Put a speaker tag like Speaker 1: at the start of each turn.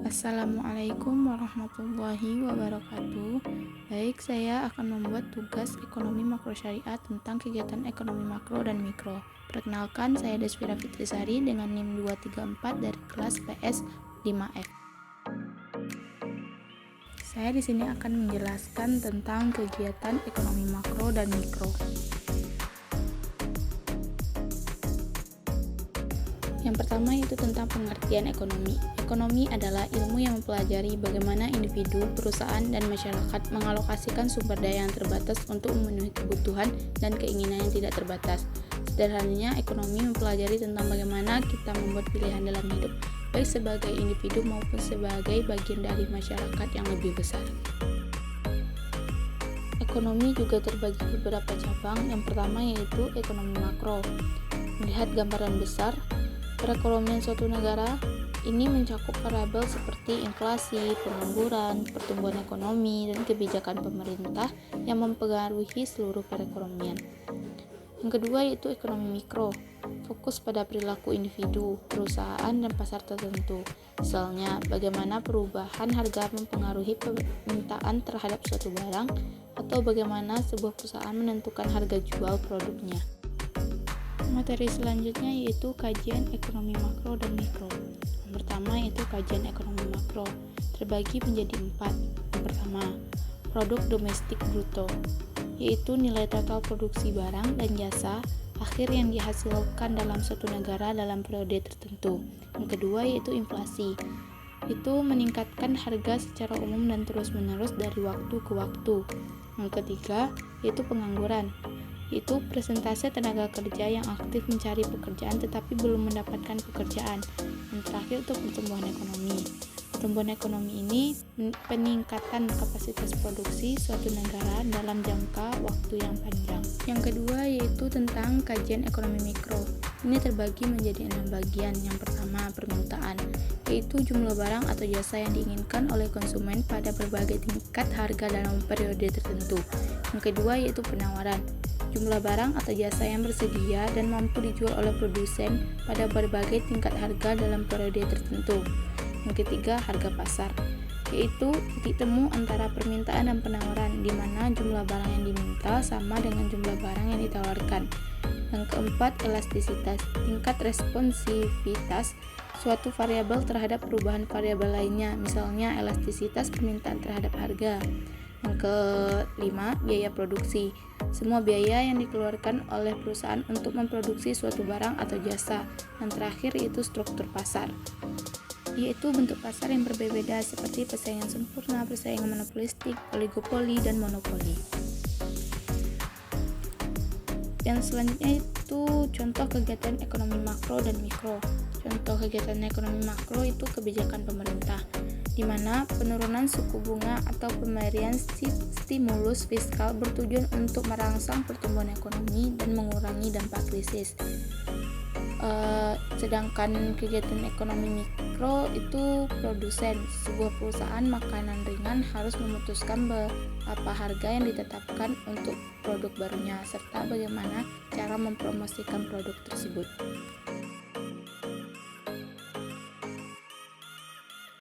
Speaker 1: Assalamualaikum warahmatullahi wabarakatuh. Baik, saya akan membuat tugas ekonomi makro syariah tentang kegiatan ekonomi makro dan mikro. Perkenalkan, saya Desvira Fitrisari dengan NIM 234 dari kelas PS 5F. Saya di sini akan menjelaskan tentang kegiatan ekonomi makro dan mikro. Yang pertama yaitu tentang pengertian ekonomi. Ekonomi adalah ilmu yang mempelajari bagaimana individu, perusahaan, dan masyarakat mengalokasikan sumber daya yang terbatas untuk memenuhi kebutuhan dan keinginan yang tidak terbatas. Sederhananya, ekonomi mempelajari tentang bagaimana kita membuat pilihan dalam hidup, baik sebagai individu maupun sebagai bagian dari masyarakat yang lebih besar. Ekonomi juga terbagi beberapa cabang. Yang pertama yaitu ekonomi makro. Melihat gambaran besar, perekonomian suatu negara ini mencakup variabel seperti inflasi, pengangguran, pertumbuhan ekonomi, dan kebijakan pemerintah yang mempengaruhi seluruh perekonomian. Yang kedua yaitu ekonomi mikro, fokus pada perilaku individu, perusahaan, dan pasar tertentu. Misalnya, bagaimana perubahan harga mempengaruhi permintaan terhadap suatu barang, atau bagaimana sebuah perusahaan menentukan harga jual produknya. Materi selanjutnya yaitu kajian ekonomi makro dan mikro. Yang pertama yaitu kajian ekonomi makro, terbagi menjadi 4. Yang pertama, produk domestik bruto, yaitu nilai total produksi barang dan jasa akhir yang dihasilkan dalam suatu negara dalam periode tertentu. Yang kedua yaitu inflasi, itu meningkatkan harga secara umum dan terus-menerus dari waktu ke waktu. Yang ketiga yaitu pengangguran, itu persentase tenaga kerja yang aktif mencari pekerjaan tetapi belum mendapatkan pekerjaan. Yang terakhir itu pertumbuhan ekonomi. Pertumbuhan ekonomi ini peningkatan kapasitas produksi suatu negara dalam jangka waktu yang panjang. Yang kedua yaitu tentang kajian ekonomi mikro. Ini terbagi menjadi 6 bagian. Yang pertama, permintaan, yaitu jumlah barang atau jasa yang diinginkan oleh konsumen pada berbagai tingkat harga dalam periode tertentu. Yang kedua yaitu penawaran, jumlah barang atau jasa yang bersedia dan mampu dijual oleh produsen pada berbagai tingkat harga dalam periode tertentu. Yang ketiga, harga pasar, yaitu titik temu antara permintaan dan penawaran, di mana jumlah barang yang diminta sama dengan jumlah barang yang ditawarkan. Yang keempat, elastisitas, tingkat responsivitas suatu variabel terhadap perubahan variabel lainnya, misalnya elastisitas permintaan terhadap harga. Yang kelima, biaya produksi, semua biaya yang dikeluarkan oleh perusahaan untuk memproduksi suatu barang atau jasa. Yang terakhir yaitu struktur pasar, yaitu bentuk pasar yang berbeda seperti persaingan sempurna, persaingan monopolistik, oligopoli, dan monopoli. Dan selanjutnya itu contoh kegiatan ekonomi makro dan mikro. Contoh kegiatan ekonomi makro itu kebijakan pemerintah, di mana penurunan suku bunga atau pemberian stimulus fiskal bertujuan untuk merangsang pertumbuhan ekonomi dan mengurangi dampak krisis. Sedangkan kegiatan ekonomi mikro itu produsen, sebuah perusahaan makanan ringan harus memutuskan berapa harga yang ditetapkan untuk produk barunya serta bagaimana cara mempromosikan produk tersebut.